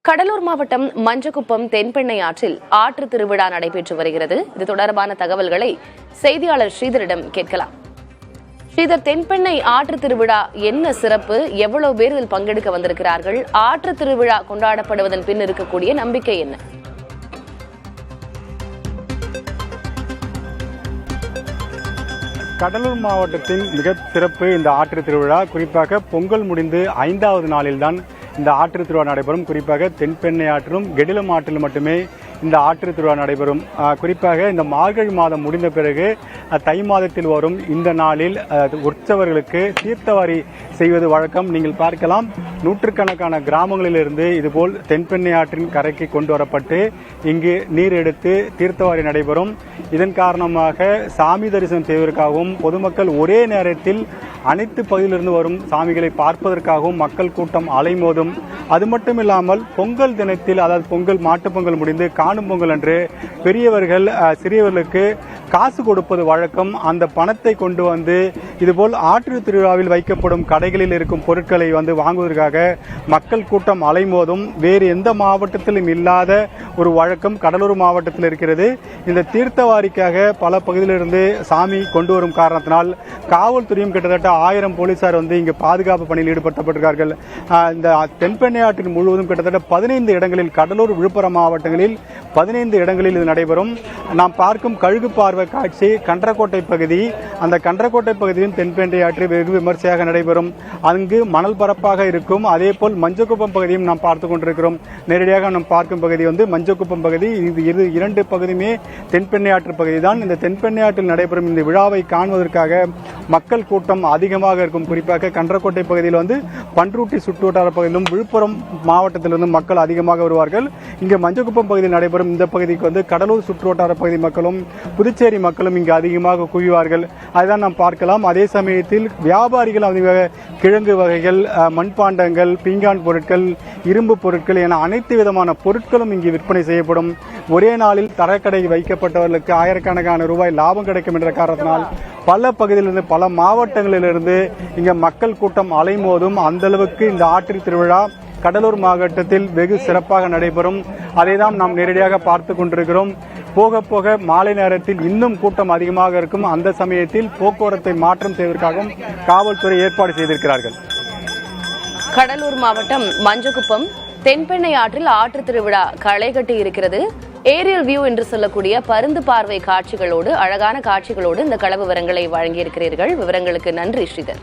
கடலூர் மாவட்டம் மஞ்சக்குப்பம் தென்பெண்ணை ஆற்றில் ஆற்று திருவிழா நடைபெற்று வருகிறது. இது தொடர்பான தகவல்களை செய்தியாளர் ஸ்ரீதரிடம் கேட்கலாம். ஸ்ரீதர், தென்பெண்ணை ஆற்று திருவிழா என்ன சிறப்பு? எவ்வளவு பேர் இதில் பங்கெடுக்க வந்திருக்கிறார்கள்? ஆற்று திருவிழா கொண்டாடப்படுவதன் பின் இருக்கக்கூடிய நம்பிக்கை என்ன? கடலூர் மாவட்டத்தின் மிக சிறப்பு இந்த ஆற்று திருவிழா. குறிப்பாக பொங்கல் முடிந்து 5வது நாளில்தான் இந்த ஆற்று திருவிழா நடைபெறும். குறிப்பாக தென்பெண்ணை ஆற்றிலும் கெடிலம் ஆற்றிலும் மட்டுமே இந்த ஆற்று திருவிழா நடைபெறும். குறிப்பாக இந்த மார்கழி மாதம் முடிந்த பிறகு தை மாதத்தில் வரும் இந்த நாளில் உற்சவர்களுக்கு தீர்த்தவாரி செய்வது வழக்கம். நீங்கள் பார்க்கலாம், நூற்றுக்கணக்கான கிராமங்களிலிருந்து இதுபோல் தென்பெண்ணை ஆற்றின் கரைக்கு கொண்டு வரப்பட்டு இங்கு நீர் எடுத்து தீர்த்தவாரி நடைபெறும். இதன் காரணமாக சாமி தரிசனம் செய்வதற்காகவும் பொதுமக்கள் ஒரே நேரத்தில் அனைத்து பகுதியிலிருந்து வரும் சாமிகளை பார்ப்பதற்காகவும் மக்கள் கூட்டம் அலைமோதும். அது மட்டும் இல்லாமல் பொங்கல் தினத்தில், அதாவது பொங்கல் மாட்டுப் பொங்கல் முடிந்து காணும் பொங்கல் அன்று பெரியவர்கள் சிறியவர்களுக்கு காசு கொடுப்பது வழக்கம். அந்த பணத்தை கொண்டு வந்து இதுபோல் ஆற்று திருவிழாவில் வைக்கப்படும் கடைகளில் இருக்கும் பொருட்களை வந்து வாங்குவதற்காக மக்கள் கூட்டம் அலைமோதும். வேறு எந்த மாவட்டத்திலும் இல்லாத ஒரு வழக்கம் கடலூர் மாவட்டத்தில் இருக்கிறது. இந்த தீர்த்தவாரிக்காக பல பகுதியிலிருந்து சாமி கொண்டு வரும் காரணத்தினால் காவல்துறையும் கிட்டத்தட்ட 1000 போலீசார் வந்து இங்கு பாதுகாப்பு பணியில் ஈடுபடுத்தப்பட்டிருக்கார்கள். இந்த தென்பெண்ணை ஆற்றின் முழுவதும் கிட்டத்தட்ட 15 இடங்களில், கடலூர் விழுப்புரம் மாவட்டங்களில் 15 இடங்களில் இது நடைபெறும். நாம் பார்க்கும் கழுகு பார்வை காட்சி கன்றக்கோட்டை பகுதி. அந்த கன்றக்கோட்டை பகுதியும் தென்பெண்ணை ஆற்று வெகு விமர்சையாக நடைபெறும். அங்கு மணல் பரப்பாக இருக்கும். அதே போல் மஞ்சக்குப்பம் பகுதியும் நாம் பார்த்துக் கொண்டிருக்கிறோம். நேரடியாக நாம் பார்க்கும் பகுதி வந்து மஞ்சக்குப்பம் பகுதி. இது இரண்டு பகுதியுமே தென்பெண்ணை ஆற்று பகுதி தான். இந்த தென்பெண்ணை ஆற்றில் நடைபெறும் இந்த விழாவை காணுவதற்காக மக்கள் கூட்டம் அதிகமாக இருக்கும். குறிப்பாக கன்றக்கோட்டை பகுதியில் வந்து பன்ருட்டி சுற்றுவட்டார பகுதியிலும் விழுப்புரம் மாவட்டத்திலிருந்து மக்கள் அதிகமாக வருவார்கள். இங்கு மஞ்சக்குப்பம் பகுதியில் நடைபெறும் இந்த பகுதிக்கு வந்து கடலூர் சுற்றுவட்டார பகுதி மக்களும் புதுச்சேரி மக்களும் இங்கு அதிகமாக குவிவார்கள். அதுதான் நாம் பார்க்கலாம். அதே சமயத்தில் வியாபாரிகள் அதிகமாக கிழங்கு வகைகள், மண்பாண்டங்கள், பீங்கான் பொருட்கள், இரும்பு பொருட்கள் என அனைத்து விதமான பொருட்களும் இங்கு விற்பனை செய்யப்படும். ஒரே நாளில் தரக்கடை வைக்கப்பட்டவர்களுக்கு ஆயிரக்கணக்கான ரூபாய் லாபம் கிடைக்கும் என்ற காரணத்தினால் பல பகுதியிலிருந்து, பல மாவட்டங்களிலிருந்து இங்க மக்கள் கூட்டம் அலைமோதும். அந்த அளவுக்கு இந்த ஆற்று திருவிழா கடலூர் மாவட்டத்தில் வெகு சிறப்பாக நடைபெறும். அதை தான் நாம் நேரடியாக பார்த்து கொண்டிருக்கிறோம். போக போக மாலை நேரத்தில் இன்னும் கூட்டம் அதிகமாக இருக்கும். அந்த சமயத்தில் போக்குவரத்தை மாற்றம் செய்வதற்காகவும் காவல்துறை ஏற்பாடு செய்திருக்கிறார்கள். கடலூர் மாவட்டம் மஞ்சக்குப்பம் தென்பெண்ணை ஆற்றில் ஆற்று திருவிழா களை கட்டி இருக்கிறது. ஏரியல் வியூ என்று சொல்லக்கூடிய பருந்து பார்வை காட்சிகளோடு, அழகான காட்சிகளோடு இந்த கள விவரங்களை வழங்கியிருக்கிறீர்கள். விவரங்களுக்கு நன்றி ஸ்ரீதர்.